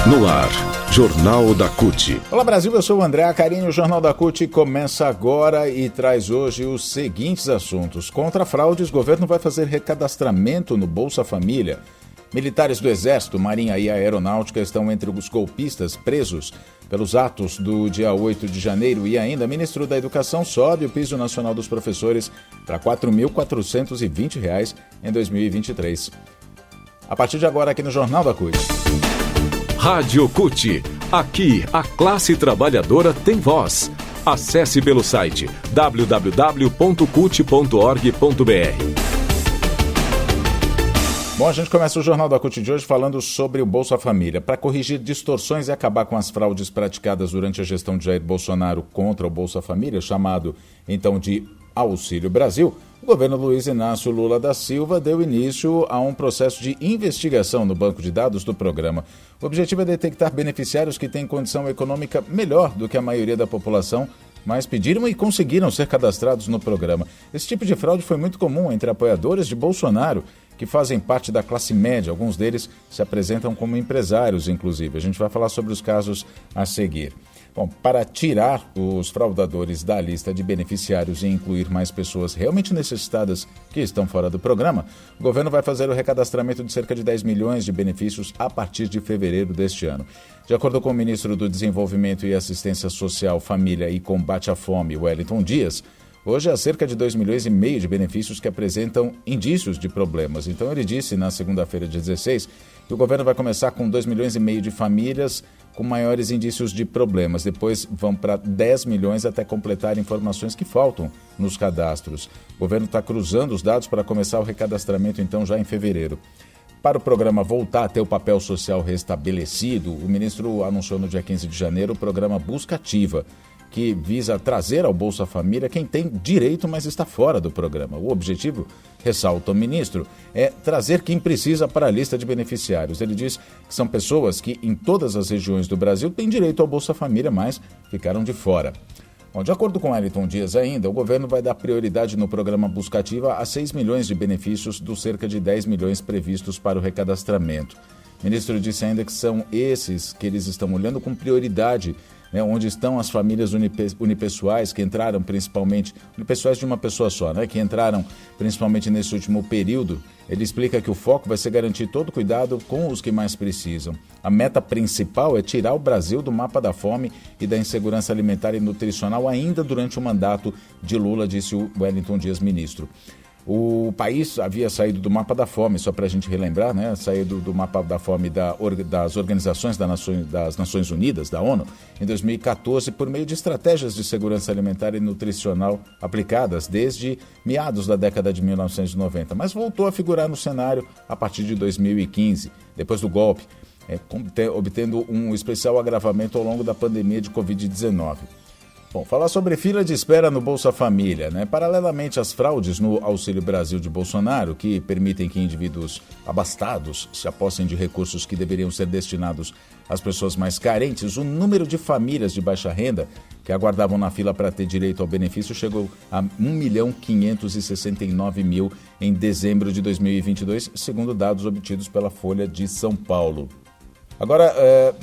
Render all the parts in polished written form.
No ar, Jornal da CUT. Olá Brasil, eu sou o André Acarini. O Jornal da CUT começa agora e traz hoje os seguintes assuntos. Contra fraudes, o governo vai fazer recadastramento no Bolsa Família. Militares do Exército, Marinha e Aeronáutica estão entre os golpistas presos pelos atos do dia 8 de janeiro. E ainda, o ministro da Educação sobe o piso nacional dos professores para R$ 4.420 em 2023. A partir de agora, aqui no Jornal da CUT. Rádio CUT. Aqui, a classe trabalhadora tem voz. Acesse pelo site www.cut.org.br. Bom, a gente começa o Jornal da CUT de hoje falando sobre o Bolsa Família. Para corrigir distorções e acabar com as fraudes praticadas durante a gestão de Jair Bolsonaro contra o Bolsa Família, chamado então de Auxílio Brasil, o governo Luiz Inácio Lula da Silva deu início a um processo de investigação no banco de dados do programa. O objetivo é detectar beneficiários que têm condição econômica melhor do que a maioria da população, mas pediram e conseguiram ser cadastrados no programa. Esse tipo de fraude foi muito comum entre apoiadores de Bolsonaro, que fazem parte da classe média. Alguns deles se apresentam como empresários, inclusive. A gente vai falar sobre os casos a seguir. Bom, para tirar os fraudadores da lista de beneficiários e incluir mais pessoas realmente necessitadas que estão fora do programa, o governo vai fazer o recadastramento de cerca de 10 milhões de benefícios a partir de fevereiro deste ano. De acordo com o ministro do Desenvolvimento e Assistência Social, Família e Combate à Fome, Wellington Dias, hoje há cerca de 2,5 milhões de benefícios que apresentam indícios de problemas. Então ele disse na segunda-feira, dia 16, que o governo vai começar com 2,5 milhões de famílias com maiores indícios de problemas. Depois vão para 10 milhões até completar informações que faltam nos cadastros. O governo está cruzando os dados para começar o recadastramento então já em fevereiro. Para o programa voltar a ter o papel social restabelecido, o ministro anunciou no dia 15 de janeiro o programa Busca Ativa, que visa trazer ao Bolsa Família quem tem direito, mas está fora do programa. O objetivo, ressalta o ministro, é trazer quem precisa para a lista de beneficiários. Ele diz que são pessoas que em todas as regiões do Brasil têm direito ao Bolsa Família, mas ficaram de fora. Bom, de acordo com Wellington Dias ainda, o governo vai dar prioridade no programa Busca Ativa a 6 milhões de benefícios dos cerca de 10 milhões previstos para o recadastramento. O ministro disse ainda que são esses que eles estão olhando com prioridade, onde estão as famílias unipessoais que entraram principalmente, unipessoais de uma pessoa só, que entraram principalmente nesse último período. Ele explica que o foco vai ser garantir todo o cuidado com os que mais precisam. A meta principal é tirar o Brasil do mapa da fome e da insegurança alimentar e nutricional ainda durante o mandato de Lula, disse o Wellington Dias, ministro. O país havia saído do mapa da fome, só para a gente relembrar, saído do mapa da fome das organizações das Nações Unidas, da ONU, em 2014, por meio de estratégias de segurança alimentar e nutricional aplicadas desde meados da década de 1990, mas voltou a figurar no cenário a partir de 2015, depois do golpe, obtendo um especial agravamento ao longo da pandemia de Covid-19. Bom, falar sobre fila de espera no Bolsa Família, Paralelamente às fraudes no Auxílio Brasil de Bolsonaro, que permitem que indivíduos abastados se apossem de recursos que deveriam ser destinados às pessoas mais carentes, o número de famílias de baixa renda que aguardavam na fila para ter direito ao benefício chegou a 1.569.000 em dezembro de 2022, segundo dados obtidos pela Folha de São Paulo. Agora,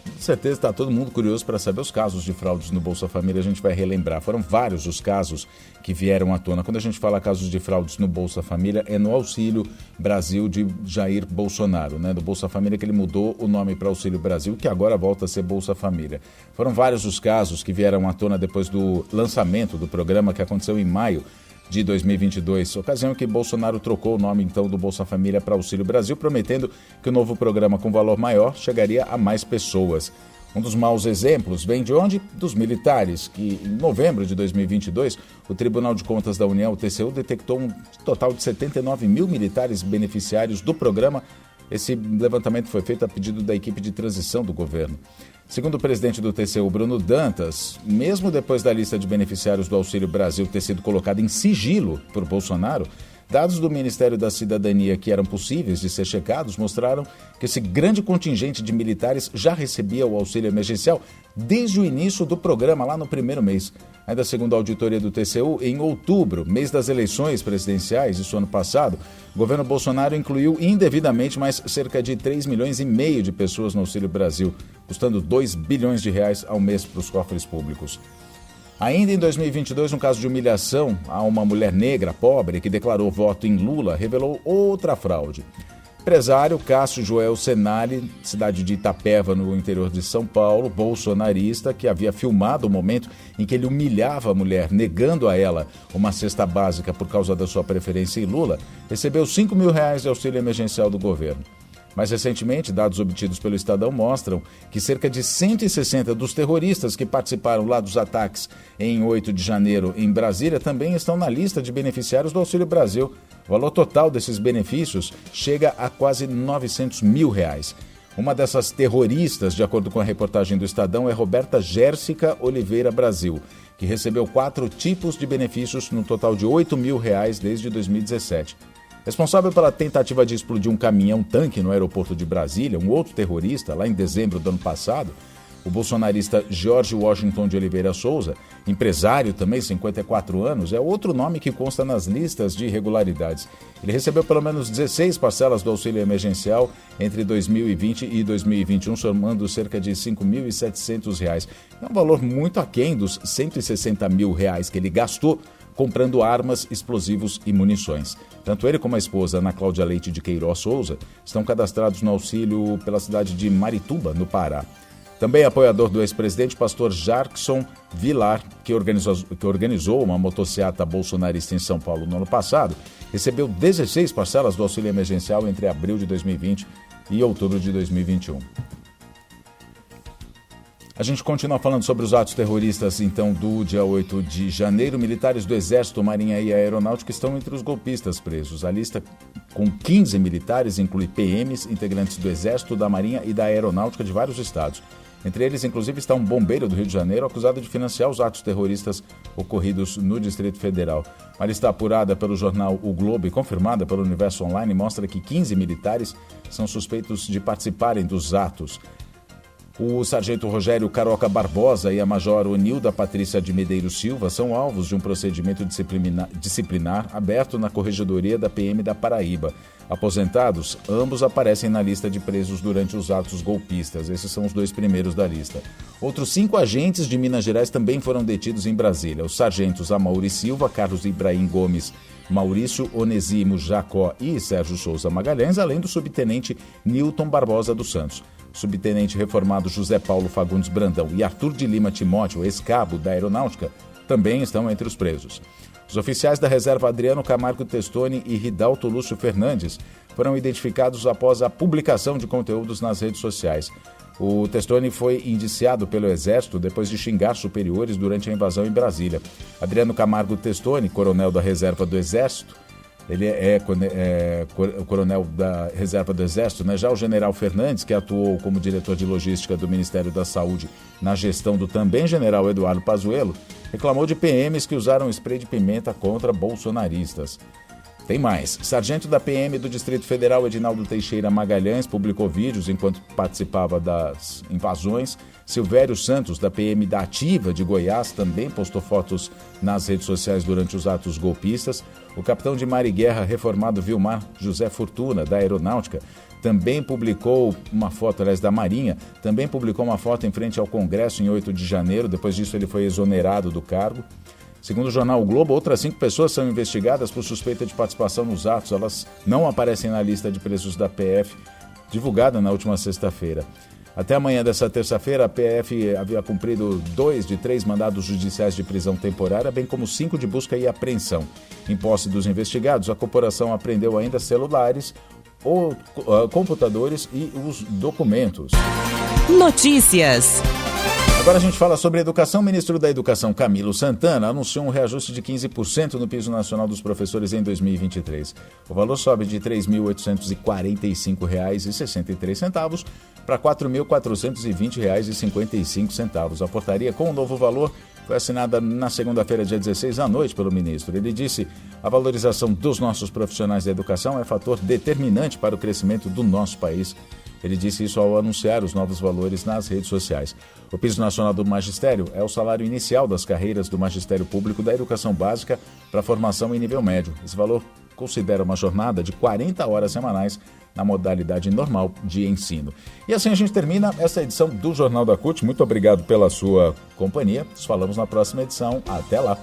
com certeza está todo mundo curioso para saber os casos de fraudes no Bolsa Família. A gente vai relembrar. Foram vários os casos que vieram à tona. Quando a gente fala casos de fraudes no Bolsa Família, é no Auxílio Brasil de Jair Bolsonaro, do Bolsa Família, que ele mudou o nome para Auxílio Brasil, que agora volta a ser Bolsa Família. Foram vários os casos que vieram à tona depois do lançamento do programa, que aconteceu em maio de 2022, ocasião em que Bolsonaro trocou o nome então do Bolsa Família para Auxílio Brasil, prometendo que o novo programa com valor maior chegaria a mais pessoas. Um dos maus exemplos vem de onde? Dos militares, que em novembro de 2022, o Tribunal de Contas da União, o TCU, detectou um total de 79 mil militares beneficiários do programa. Esse levantamento foi feito a pedido da equipe de transição do governo. Segundo o presidente do TCU, Bruno Dantas, mesmo depois da lista de beneficiários do Auxílio Brasil ter sido colocada em sigilo por Bolsonaro, Dados do Ministério da Cidadania que eram possíveis de ser checados mostraram que esse grande contingente de militares já recebia o auxílio emergencial desde o início do programa, lá no primeiro mês. Ainda segundo a auditoria do TCU, em outubro, mês das eleições presidenciais, isso ano passado, o governo Bolsonaro incluiu indevidamente mais cerca de 3,5 milhões de pessoas no Auxílio Brasil, custando 2 bilhões de reais ao mês para os cofres públicos. Ainda em 2022, um caso de humilhação a uma mulher negra pobre que declarou voto em Lula, revelou outra fraude. Empresário Cássio Joel Senali, cidade de Itapeva, no interior de São Paulo, bolsonarista, que havia filmado o momento em que ele humilhava a mulher, negando a ela uma cesta básica por causa da sua preferência em Lula, recebeu R$5.000 de auxílio emergencial do governo. Mais recentemente, dados obtidos pelo Estadão mostram que cerca de 160 dos terroristas que participaram lá dos ataques em 8 de janeiro em Brasília também estão na lista de beneficiários do Auxílio Brasil. O valor total desses benefícios chega a quase R$900 mil. Uma dessas terroristas, de acordo com a reportagem do Estadão, é Roberta Gérsica Oliveira Brasil, que recebeu 4 tipos de benefícios no total de R$8 mil desde 2017. Responsável pela tentativa de explodir um caminhão-tanque no aeroporto de Brasília, um outro terrorista, lá em dezembro do ano passado, o bolsonarista Jorge Washington de Oliveira Souza, empresário também, 54 anos, é outro nome que consta nas listas de irregularidades. Ele recebeu pelo menos 16 parcelas do auxílio emergencial entre 2020 e 2021, somando cerca de R$5.700. É um valor muito aquém dos R$160 mil que ele gastou comprando armas, explosivos e munições. Tanto ele como a esposa, Ana Cláudia Leite de Queiroz Souza, estão cadastrados no auxílio pela cidade de Marituba, no Pará. Também apoiador do ex-presidente, pastor Jackson Vilar, que organizou uma motociata bolsonarista em São Paulo no ano passado, recebeu 16 parcelas do auxílio emergencial entre abril de 2020 e outubro de 2021. A gente continua falando sobre os atos terroristas, então, do dia 8 de janeiro. Militares do Exército, Marinha e Aeronáutica estão entre os golpistas presos. A lista com 15 militares inclui PMs, integrantes do Exército, da Marinha e da Aeronáutica de vários estados. Entre eles, inclusive, está um bombeiro do Rio de Janeiro acusado de financiar os atos terroristas ocorridos no Distrito Federal. A lista apurada pelo jornal O Globo e confirmada pelo Universo Online mostra que 15 militares são suspeitos de participarem dos atos. O sargento Rogério Caroca Barbosa e a major Onilda Patrícia de Medeiros Silva são alvos de um procedimento disciplinar aberto na Corregedoria da PM da Paraíba. Aposentados, ambos aparecem na lista de presos durante os atos golpistas. Esses são os 2 primeiros da lista. Outros 5 agentes de Minas Gerais também foram detidos em Brasília. Os sargentos Amaury Silva, Carlos Ibrahim Gomes, Maurício Onesimo Jacó e Sérgio Souza Magalhães, além do subtenente Nilton Barbosa dos Santos. Subtenente reformado José Paulo Fagundes Brandão e Arthur de Lima Timóteo, ex-cabo da Aeronáutica, também estão entre os presos. Os oficiais da reserva Adriano Camargo Testoni e Ridalto Lúcio Fernandes foram identificados após a publicação de conteúdos nas redes sociais. O Testoni foi indiciado pelo Exército depois de xingar superiores durante a invasão em Brasília. Adriano Camargo Testoni, coronel da reserva do Exército, ele é o coronel da reserva do Exército, né? Já o general Fernandes, que atuou como diretor de logística do Ministério da Saúde na gestão do também general Eduardo Pazuello, reclamou de PMs que usaram spray de pimenta contra bolsonaristas. Tem mais. Sargento da PM do Distrito Federal, Edinaldo Teixeira Magalhães, publicou vídeos enquanto participava das invasões. Silvério Santos, da PM da Ativa de Goiás, também postou fotos nas redes sociais durante os atos golpistas. O capitão de mar e guerra reformado Vilmar José Fortuna, da Aeronáutica, também publicou uma foto, aliás, da Marinha, também publicou uma foto em frente ao Congresso em 8 de janeiro. Depois disso, ele foi exonerado do cargo. Segundo o jornal O Globo, outras 5 pessoas são investigadas por suspeita de participação nos atos. Elas não aparecem na lista de presos da PF, divulgada na última sexta-feira. Até amanhã dessa terça-feira, a PF havia cumprido 2 de 3 mandados judiciais de prisão temporária, bem como 5 de busca e apreensão. Em posse dos investigados, a corporação apreendeu ainda celulares, computadores e os documentos. Notícias. Agora a gente fala sobre educação. O ministro da Educação, Camilo Santana, anunciou um reajuste de 15% no piso nacional dos professores em 2023. O valor sobe de R$ 3.845,63 para R$ 4.420,55. A portaria com o novo valor foi assinada na segunda-feira, dia 16, à noite, pelo ministro. Ele disse: a valorização dos nossos profissionais da educação é fator determinante para o crescimento do nosso país. Ele disse isso ao anunciar os novos valores nas redes sociais. O piso nacional do magistério é o salário inicial das carreiras do magistério público da educação básica para formação em nível médio. Esse valor considera uma jornada de 40 horas semanais na modalidade normal de ensino. E assim a gente termina essa edição do Jornal da CUT. Muito obrigado pela sua companhia. Nos falamos na próxima edição. Até lá!